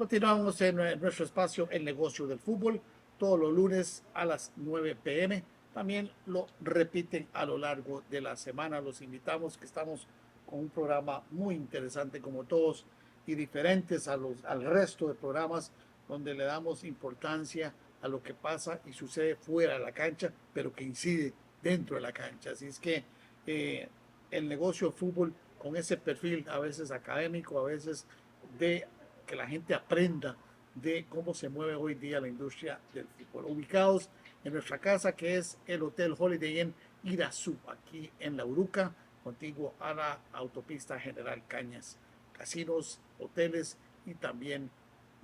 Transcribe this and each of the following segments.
Continuamos en nuestro espacio El Negocio del Fútbol, todos los lunes a las 9 p.m. También lo repiten a lo largo de la semana. Los invitamos que estamos con un programa muy interesante como todos y diferentes al resto de programas donde le damos importancia a lo que pasa y sucede fuera de la cancha, pero que incide dentro de la cancha. Así es que eh, el negocio de fútbol con ese perfil a veces académico, a veces de que la gente aprenda de cómo se mueve hoy día la industria del fútbol. Ubicados en nuestra casa, que es el Hotel Holiday Inn Irazú, aquí en La Uruca, contiguo a la autopista General Cañas. Casinos, hoteles y también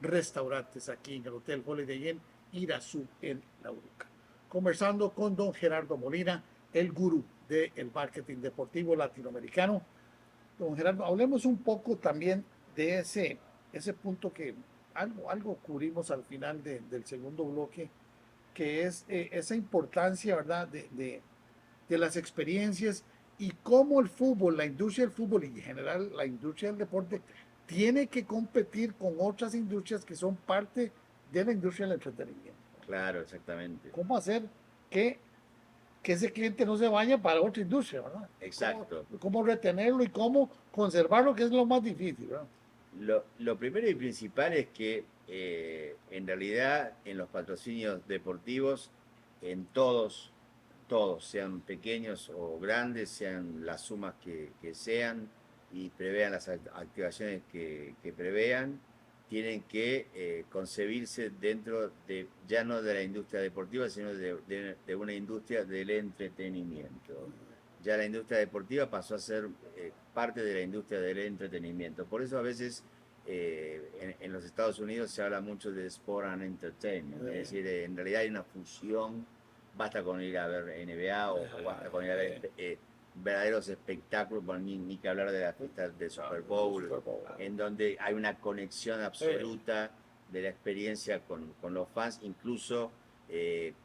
restaurantes aquí en el Hotel Holiday Inn Irazú en La Uruca. Conversando con don Gerardo Molina, el gurú del marketing deportivo latinoamericano. Don Gerardo, hablemos un poco también de ese punto que algo cubrimos al final del segundo bloque, que es esa importancia, ¿verdad?, de las experiencias y cómo el fútbol, la industria del fútbol y en general la industria del deporte tiene que competir con otras industrias que son parte de la industria del entretenimiento. Claro, exactamente. ¿Cómo hacer que, que ese cliente no se vaya para otra industria, ¿verdad? Exacto. Cómo retenerlo y cómo conservarlo, que es lo más difícil, ¿verdad? Lo primero y principal es que en realidad en los patrocinios deportivos, en todos, sean pequeños o grandes, sean las sumas que sean y prevean las activaciones que prevean, tienen que concebirse dentro de, ya no de la industria deportiva, sino de una industria del entretenimiento. Ya la industria deportiva pasó a ser parte de la industria del entretenimiento. Por eso a veces en los Estados Unidos se habla mucho de sport and entertainment, es decir, en realidad hay una fusión, basta con ir a ver NBA o basta con ir a ver verdaderos espectáculos, por ni que hablar de las fiestas de Super Bowl, en donde hay una conexión absoluta de la experiencia con los fans, incluso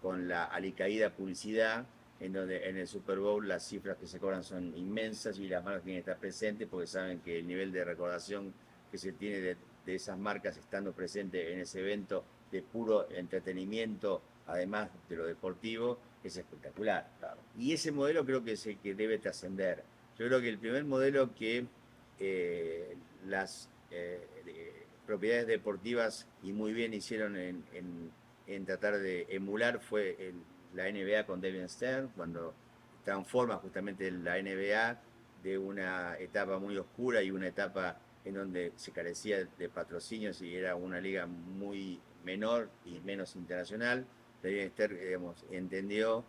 con la alicaída publicidad, en donde en el Super Bowl las cifras que se cobran son inmensas y las marcas tienen que estar presentes porque saben que el nivel de recordación que se tiene de esas marcas estando presentes en ese evento de puro entretenimiento, además de lo deportivo, es espectacular. Claro. Y ese modelo creo que es el que debe trascender. Yo creo que el primer modelo que las propiedades deportivas y muy bien hicieron en tratar de emular fue la NBA con David Stern, cuando transforma justamente la NBA de una etapa muy oscura y una etapa en donde se carecía de patrocinios y era una liga muy menor y menos internacional. David Stern, digamos, entendió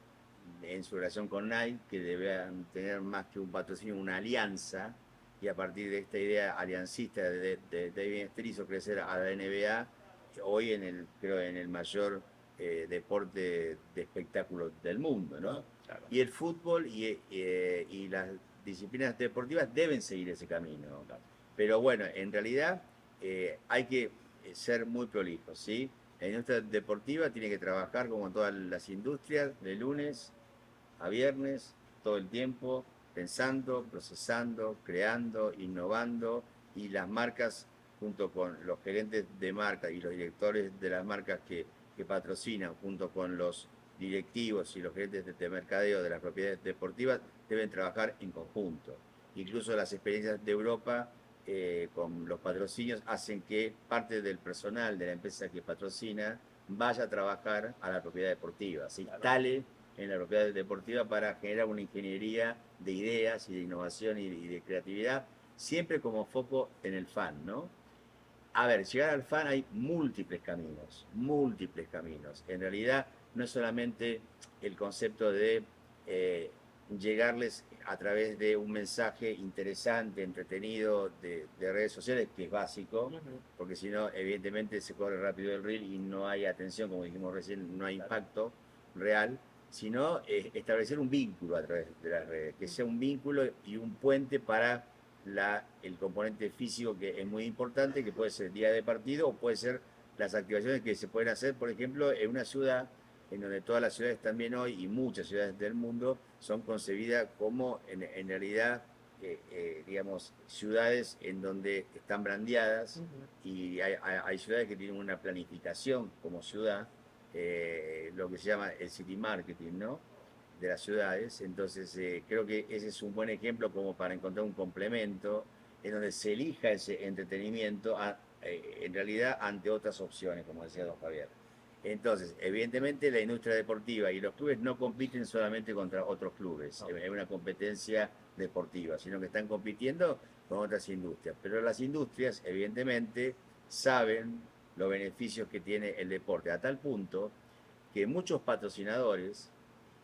en su relación con Nike que debían tener más que un patrocinio, una alianza, y a partir de esta idea aliancista de David Stern hizo crecer a la NBA, hoy creo en el mayor deporte de espectáculo del mundo, ¿no? Claro. Y el fútbol y las disciplinas deportivas deben seguir ese camino. Claro. Pero bueno, en realidad hay que ser muy prolijos, ¿sí? La industria deportiva tiene que trabajar como todas las industrias, de lunes a viernes, todo el tiempo, pensando, procesando, creando, innovando, y las marcas, junto con los gerentes de marca y los directores de las marcas que patrocinan, junto con los directivos y los gerentes de mercadeo de las propiedades deportivas, deben trabajar en conjunto. Incluso las experiencias de Europa con los patrocinios hacen que parte del personal de la empresa que patrocina vaya a trabajar a la propiedad deportiva, se instale en la propiedad deportiva para generar una ingeniería de ideas y de innovación y de creatividad, siempre como foco en el fan, ¿no? A ver, llegar al fan hay múltiples caminos, múltiples caminos. En realidad no es solamente el concepto de llegarles a través de un mensaje interesante, entretenido, de redes sociales, que es básico, porque si no, evidentemente se corre rápido el reel y no hay atención, como dijimos recién, no hay impacto real, sino establecer un vínculo a través de las redes, que sea un vínculo y un puente para el componente físico, que es muy importante, que puede ser día de partido o puede ser las activaciones que se pueden hacer, por ejemplo, en una ciudad en donde todas las ciudades también hoy y muchas ciudades del mundo son concebidas como en realidad digamos, ciudades en donde están brandeadas y hay ciudades que tienen una planificación como ciudad, lo que se llama el city marketing, ¿no? De las ciudades. Entonces, creo que ese es un buen ejemplo como para encontrar un complemento en donde se elija ese entretenimiento en realidad ante otras opciones, como decía don Javier. Entonces, evidentemente la industria deportiva y los clubes no compiten solamente contra otros clubes, es una competencia deportiva, sino que están compitiendo con otras industrias. Pero las industrias, evidentemente, saben los beneficios que tiene el deporte, a tal punto que muchos patrocinadores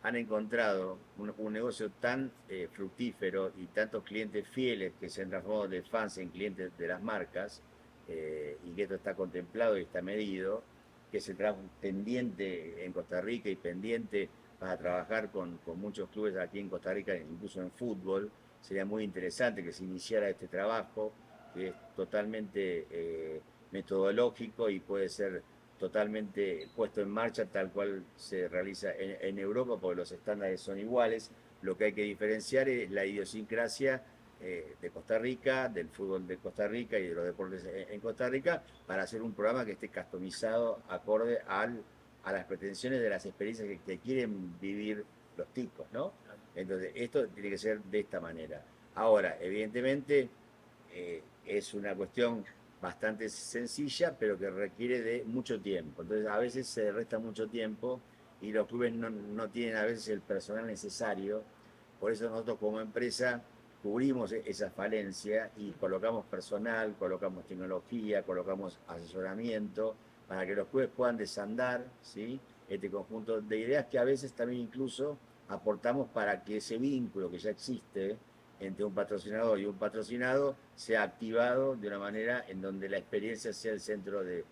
han encontrado un negocio tan fructífero y tantos clientes fieles que se han transformado de fans en clientes de las marcas, y que esto está contemplado y está medido, que es el trabajo pendiente en Costa Rica y pendiente para trabajar con muchos clubes aquí en Costa Rica, incluso en fútbol. Sería muy interesante que se iniciara este trabajo, que es totalmente metodológico y puede ser totalmente puesto en marcha tal cual se realiza en Europa, porque los estándares son iguales. Lo que hay que diferenciar es la idiosincrasia de Costa Rica, del fútbol de Costa Rica y de los deportes en Costa Rica, para hacer un programa que esté customizado acorde a las pretensiones de las experiencias que quieren vivir los ticos, ¿no? Entonces, esto tiene que ser de esta manera. Ahora, evidentemente, es una cuestión bastante sencilla, pero que requiere de mucho tiempo. Entonces, a veces se resta mucho tiempo y los clubes no tienen a veces el personal necesario. Por eso nosotros como empresa cubrimos esa falencia y colocamos personal, colocamos tecnología, colocamos asesoramiento para que los clubes puedan desandar, ¿sí?, este conjunto de ideas que a veces también incluso aportamos para que ese vínculo que ya existe entre un patrocinador y un patrocinado sea activado de una manera en donde la experiencia sea el centro de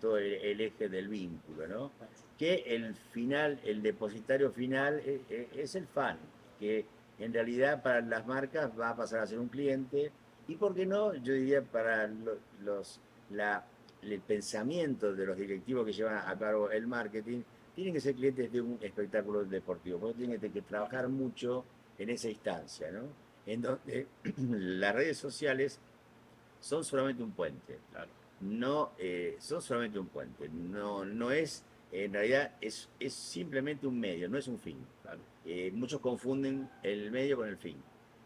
todo el eje del vínculo, ¿no? Que el final, el depositario final es el fan, que en realidad para las marcas va a pasar a ser un cliente y, ¿por qué no? Yo diría para el pensamiento de los directivos que llevan a cabo el marketing, tienen que ser clientes de un espectáculo deportivo, porque tienen que trabajar mucho en esa instancia, ¿no? En donde las redes sociales son solamente un puente. Claro. No, son solamente un puente. No es, en realidad, es simplemente un medio, no es un fin. Claro. Muchos confunden el medio con el fin.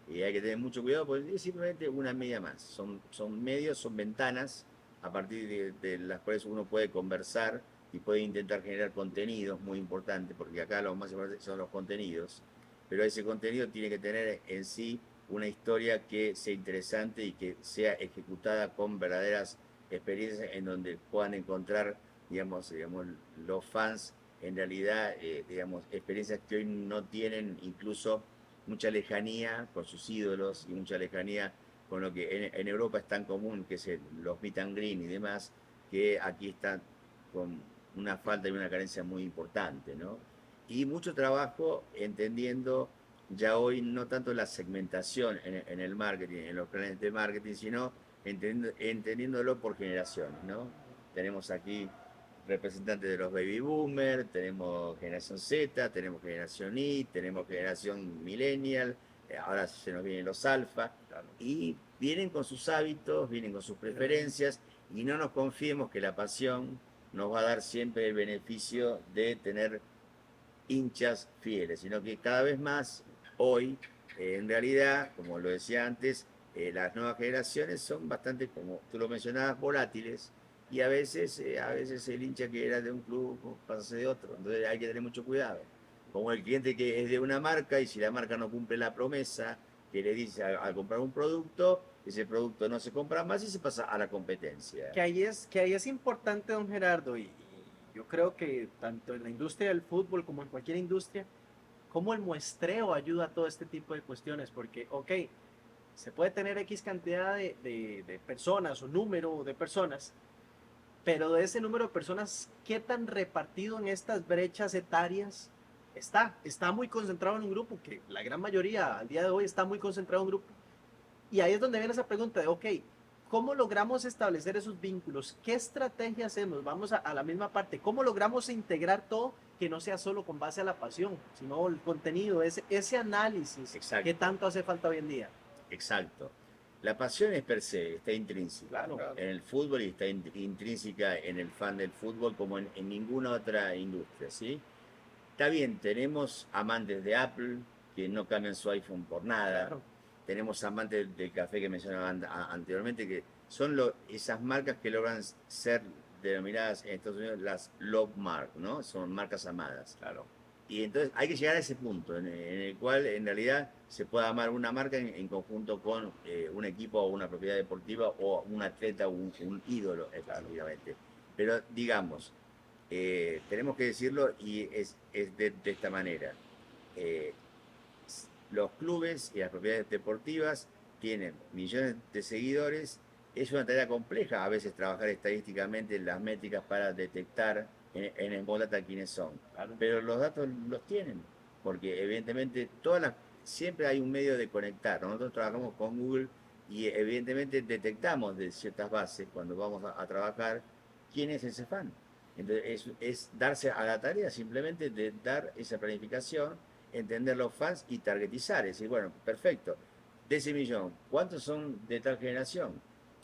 Y hay que tener mucho cuidado porque es simplemente una media más. Son medios, son ventanas a partir de las cuales uno puede conversar y puede intentar generar contenidos, muy importante, porque acá lo más importante son los contenidos. Pero ese contenido tiene que tener en sí una historia que sea interesante y que sea ejecutada con verdaderas experiencias en donde puedan encontrar, digamos los fans en realidad, digamos, experiencias que hoy no tienen, incluso mucha lejanía con sus ídolos y mucha lejanía con lo que en Europa es tan común, que es los meet and greet y demás, que aquí están con una falta y una carencia muy importante, ¿no? Y mucho trabajo entendiendo ya hoy no tanto la segmentación en el marketing, en los planes de marketing, sino entendiéndolo por generaciones, ¿no? Tenemos aquí representantes de los baby boomers, tenemos generación Z, tenemos generación Y, tenemos generación millennial, ahora se nos vienen los alfa, y vienen con sus hábitos, vienen con sus preferencias, y no nos confiemos que la pasión nos va a dar siempre el beneficio de tener hinchas fieles, sino que cada vez más hoy, en realidad, como lo decía antes, las nuevas generaciones son bastante, como tú lo mencionabas, volátiles, y a veces el hincha que era de un club pasa de otro, entonces hay que tener mucho cuidado. Como el cliente que es de una marca y si la marca no cumple la promesa que le dice al comprar un producto, ese producto no se compra más y se pasa a la competencia. Que ahí es importante, don Gerardo, y yo creo que tanto en la industria del fútbol como en cualquier industria, cómo el muestreo ayuda a todo este tipo de cuestiones, porque, ok, se puede tener X cantidad de personas o número de personas, pero de ese número de personas, ¿qué tan repartido en estas brechas etarias está? Está muy concentrado en un grupo, que la gran mayoría al día de hoy está muy concentrado en un grupo. Y ahí es donde viene esa pregunta de, ok, ¿cómo logramos establecer esos vínculos? ¿Qué estrategia hacemos? Vamos a la misma parte. ¿Cómo logramos integrar todo que no sea solo con base a la pasión, sino el contenido, ese análisis? Exacto. ¿Qué tanto hace falta hoy en día? Exacto. La pasión es per se, está intrínseca Claro. Claro. en el fútbol y está intrínseca en el fan del fútbol como en ninguna otra industria, ¿sí? Está bien, tenemos amantes de Apple que no cambian su iPhone por nada. Claro. Tenemos amantes del café que mencionaba anteriormente, que son esas marcas que logran ser denominadas en Estados Unidos las love mark, ¿no? Son marcas amadas. Claro. Y entonces hay que llegar a ese punto en el cual en realidad se pueda amar una marca en conjunto con un equipo o una propiedad deportiva o un atleta o un ídolo específicamente. Pero digamos, tenemos que decirlo y es de esta manera. Eh, los clubes y las propiedades deportivas tienen millones de seguidores. Es una tarea compleja a veces trabajar estadísticamente en las métricas para detectar en small data quiénes son. Claro. Pero los datos los tienen, porque evidentemente siempre hay un medio de conectar. Nosotros trabajamos con Google y evidentemente detectamos de ciertas bases cuando vamos a trabajar quién es ese fan. Entonces es darse a la tarea simplemente de dar esa planificación, entender los fans y targetizar. Es decir, bueno, perfecto, de ese millón, ¿cuántos son de tal generación?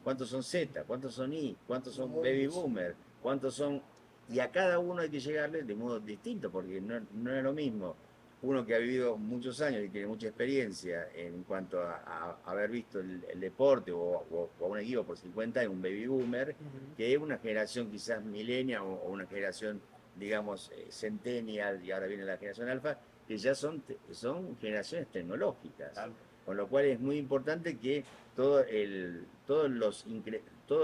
¿Cuántos son Z? ¿Cuántos son Y? ¿Cuántos son baby boomer? ¿Cuántos son...? Y a cada uno hay que llegarle de modo distinto, porque no es lo mismo uno que ha vivido muchos años y tiene mucha experiencia en cuanto a haber visto el deporte o a un equipo por 50 años, un baby boomer, que es una generación quizás millennial o una generación, digamos, centennial, y ahora viene la generación alfa, que ya son generaciones tecnológicas. Claro. Con lo cual es muy importante que todos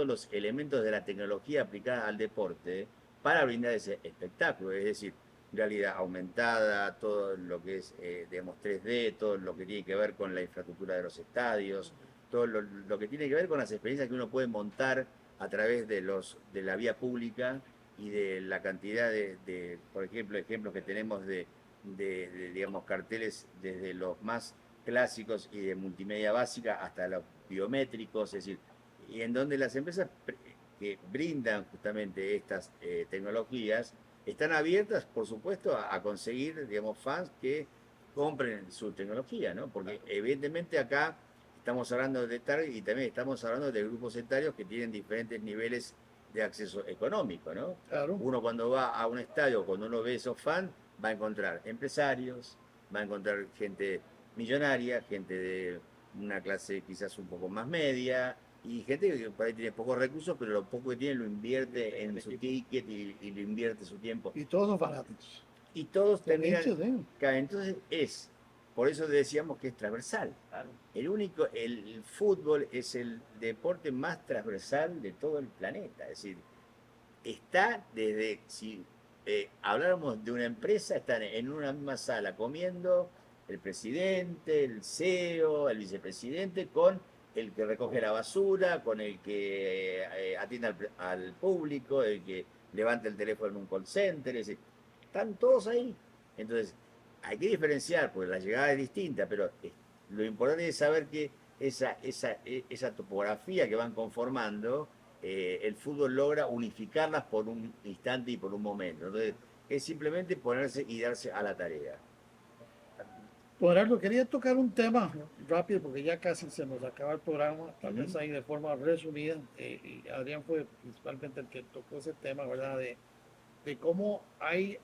los elementos de la tecnología aplicada al deporte para brindar ese espectáculo, es decir, realidad aumentada, todo lo que es, digamos, 3D, todo lo que tiene que ver con la infraestructura de los estadios, todo lo que tiene que ver con las experiencias que uno puede montar a través de la vía pública y de la cantidad por ejemplo, ejemplos que tenemos de digamos, carteles desde los más clásicos y de multimedia básica hasta los biométricos, es decir, y en donde las empresas que brindan justamente estas tecnologías están abiertas, por supuesto, a conseguir, digamos, fans que compren su tecnología, ¿no? Porque evidentemente acá estamos hablando de target y también estamos hablando de grupos etarios que tienen diferentes niveles de acceso económico, ¿no? Claro. Uno cuando va a un estadio, cuando uno ve esos fans, va a encontrar empresarios, va a encontrar gente millonaria, gente de una clase quizás un poco más media, y gente que por ahí tiene pocos recursos, pero lo poco que tiene lo invierte en su ticket y lo invierte su tiempo. Y todos son fanáticos. Y todos terminan... Son hinchas, Claro, entonces por eso decíamos que es transversal. Claro. El fútbol es el deporte más transversal de todo el planeta. Es decir, está desde, si habláramos de una empresa, están en una misma sala comiendo el presidente, el CEO, el vicepresidente, con el que recoge la basura, con el que atiende al público, el que levanta el teléfono en un call center, es decir, están todos ahí. Entonces, hay que diferenciar, porque la llegada es distinta, pero lo importante es saber que esa topografía que van conformando, el fútbol logra unificarlas por un instante y por un momento. Entonces, es simplemente ponerse y darse a la tarea. Gerardo, quería tocar un tema rápido porque ya casi se nos acaba el programa, tal vez ahí de forma resumida, y Adrián fue principalmente el que tocó ese tema, ¿verdad? De cómo hay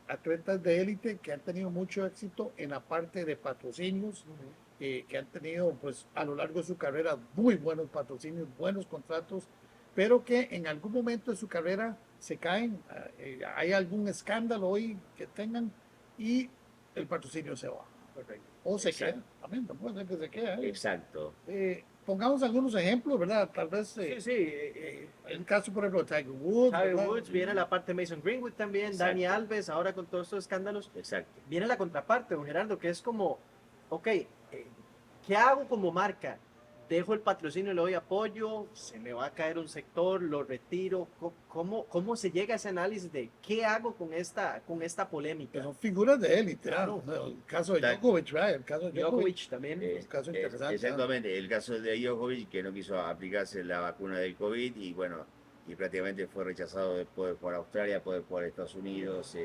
atletas de élite que han tenido mucho éxito en la parte de patrocinios, que han tenido pues a lo largo de su carrera muy buenos patrocinios, buenos contratos, pero que en algún momento de su carrera se caen, hay algún escándalo hoy que tengan y el patrocinio se va. Correcto. O se Exacto. queda, también, no puede ser que se quede. Exacto. Pongamos algunos ejemplos, ¿verdad? Tal vez Sí. el caso, por ejemplo, de Tiger Woods. Tiger ¿verdad? Woods, viene la parte de Mason Greenwood también, Exacto. Dani Alves, ahora con todos estos escándalos. Exacto. Viene la contraparte, don Gerardo, que es como, ok, ¿qué hago como marca? ¿Dejo el patrocinio y le doy apoyo? ¿Se me va a caer un sector? ¿Lo retiro? ¿Cómo se llega a ese análisis de qué hago con esta Que polémica? son figuras de élite. Claro. ¿no? El caso de Exacto. Djokovic, ¿verdad? El caso de Djokovic. Djokovic también. un caso interesante, Exactamente, el caso de Djokovic, que no quiso aplicarse la vacuna del COVID y bueno, y prácticamente fue rechazado después de jugar a Australia, después de jugar a Estados Unidos,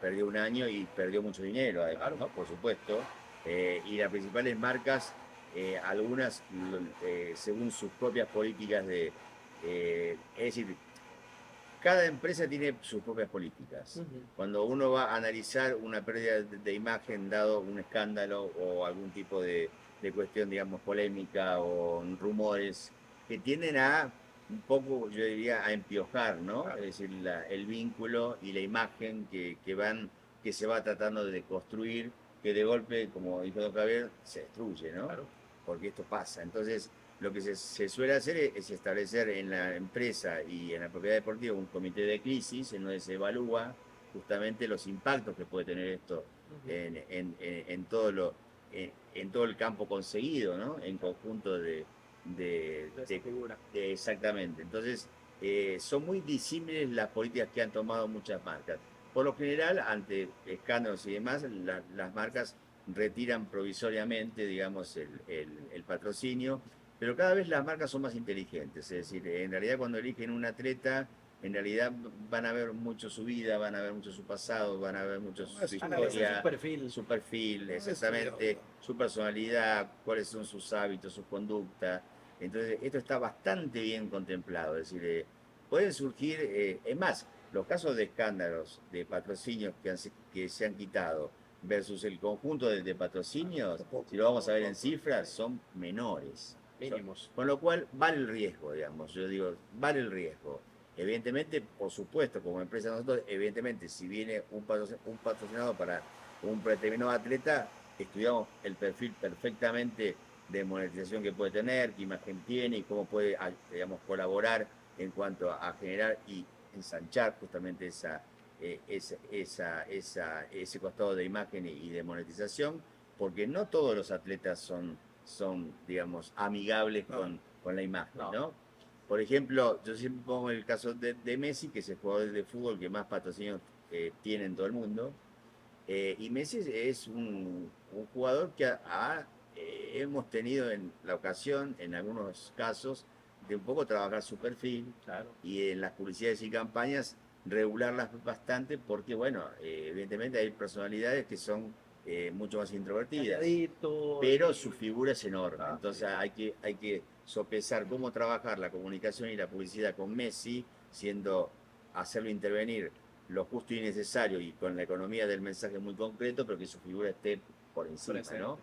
perdió un año y perdió mucho dinero, además, ¿no? Por supuesto. Y las principales marcas algunas según sus propias políticas es decir, cada empresa tiene sus propias políticas. Ujú. Cuando uno va a analizar una pérdida de imagen dado un escándalo o algún tipo de cuestión, digamos, polémica o rumores que tienden a un poco, yo diría, a empiojar, ¿no? Claro. Es decir, el vínculo y la imagen que se va tratando de construir, que de golpe, como dijo don Javier, se destruye, ¿no? Claro. Porque esto pasa. Entonces, lo que se suele hacer es establecer en la empresa y en la propiedad deportiva un comité de crisis en donde se evalúa justamente los impactos que puede tener esto Ujú. en todo en todo el campo conseguido, ¿no? En conjunto De esta figura. exactamente. Entonces, son muy disímiles las políticas que han tomado muchas marcas. Por lo general, ante escándalos y demás, las marcas retiran provisoriamente, digamos, el patrocinio, pero cada vez las marcas son más inteligentes. Es decir, en realidad cuando eligen un atleta, en realidad van a ver mucho su vida, van a ver mucho su pasado, van a ver mucho su Analizan historia, su perfil. su perfil, No, exactamente, estudiado. su personalidad, cuáles son sus hábitos, su conducta. Entonces, esto está bastante bien contemplado. Es decir, pueden surgir, es más, los casos de escándalos, de patrocinios que se han quitado versus el conjunto de patrocinios, si lo vamos a ver en cifras, son menores. Mínimos. Con lo cual, vale el riesgo, digamos. Yo digo, vale el riesgo. Evidentemente, por supuesto, como empresa nosotros, evidentemente, si viene un patrocinado para un determinado atleta, estudiamos el perfil perfectamente de monetización que puede tener, qué imagen tiene y cómo puede, digamos, colaborar en cuanto a generar y ensanchar justamente ese costado de imagen y de monetización, porque no todos los atletas son digamos, amigables No. con la imagen, No. ¿no? Por ejemplo, yo siempre pongo el caso de Messi, que es el jugador de fútbol que más patrocinios tiene en todo el mundo. Y Messi es un jugador que hemos tenido en la ocasión, en algunos casos, de un poco trabajar su perfil Claro. y en las publicidades y campañas regularlas bastante porque, bueno, evidentemente hay personalidades que son mucho más introvertidas, Calladitos. pero su figura es enorme. Ah, Entonces hay que sopesar cómo trabajar la comunicación y la publicidad con Messi, hacerlo intervenir lo justo y necesario y con la economía del mensaje muy concreto, pero que su figura esté por encima, presente. ¿no?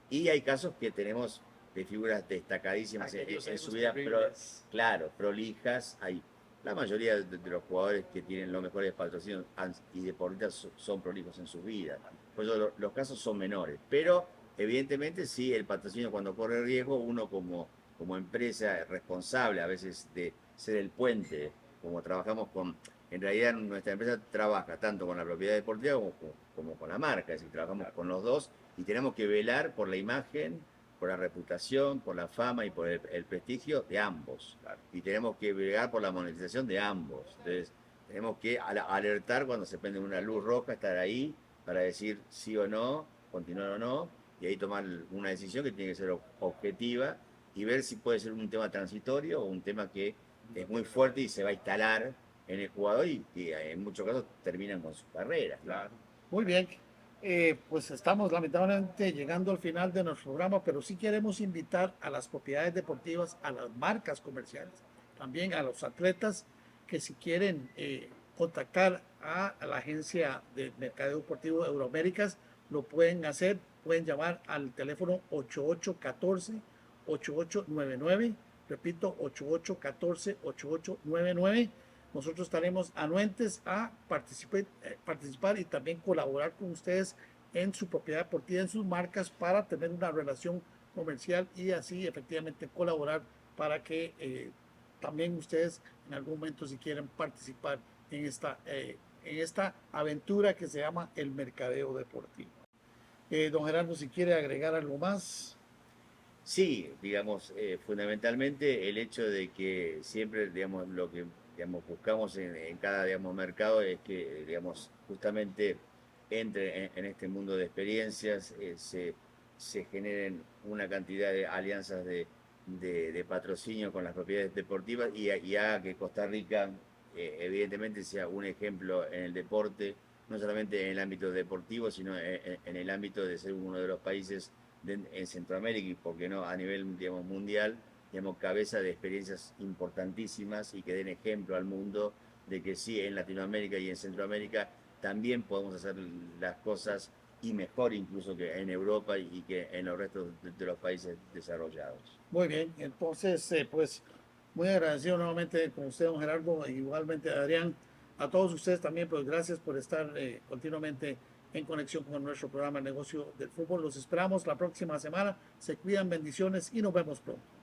Y hay casos que tenemos de figuras destacadísimas Aquellos en su egos vida, pero terribles. claro, prolijas. Hay, la mayoría los jugadores que tienen los mejores patrocinios y deportistas son prolijos en sus vidas. Por eso los casos son menores, pero evidentemente sí, el patrocinio cuando corre riesgo, uno como empresa responsable a veces de ser el puente, como trabajamos en realidad nuestra empresa trabaja tanto con la propiedad deportiva como con la marca, es decir, trabajamos con los dos y tenemos que velar por la imagen, por la reputación, por la fama y por el prestigio de ambos. Y tenemos que velar por la monetización de ambos. Entonces, tenemos que alertar cuando se prende una luz roja, estar ahí para decir sí o no, continuar o no, y ahí tomar una decisión que tiene que ser objetiva y ver si puede ser un tema transitorio o un tema que es muy fuerte y se va a instalar en el jugador y que en muchos casos terminan con su carrera. Claro. Muy bien. Pues estamos lamentablemente llegando al final de nuestro programa, pero sí queremos invitar a las propiedades deportivas, a las marcas comerciales, también a los atletas que si quieren contactar a la agencia de mercadeo deportivo Euroaméricas, lo pueden hacer, pueden llamar al teléfono 8814-8899, repito, 8814-8899. Nosotros estaremos anuentes a participar y también colaborar con ustedes en su propiedad deportiva, en sus marcas, para tener una relación comercial y así efectivamente colaborar para que también ustedes en algún momento si quieren participar en esta aventura que se llama el mercadeo deportivo. Don Gerardo, si quiere agregar algo más. Sí, digamos, fundamentalmente el hecho de que siempre, digamos, lo que digamos, buscamos en cada, digamos, mercado es que, digamos, justamente entre en este mundo de experiencias, se generen una cantidad de alianzas de patrocinio con las propiedades deportivas y haga que Costa Rica, evidentemente, sea un ejemplo en el deporte, no solamente en el ámbito deportivo, sino en el ámbito de ser uno de los países en Centroamérica y, por qué no, a nivel, digamos, mundial, digamos, cabeza de experiencias importantísimas y que den ejemplo al mundo de que sí, en Latinoamérica y en Centroamérica también podemos hacer las cosas y mejor incluso que en Europa y que en los restos de los países desarrollados. Muy bien, entonces, pues muy agradecido nuevamente con usted, don Gerardo, e igualmente Adrián. A todos ustedes también, pues gracias por estar continuamente en conexión con nuestro programa El Negocio del Fútbol. Los esperamos la próxima semana. Se cuidan, bendiciones y nos vemos pronto.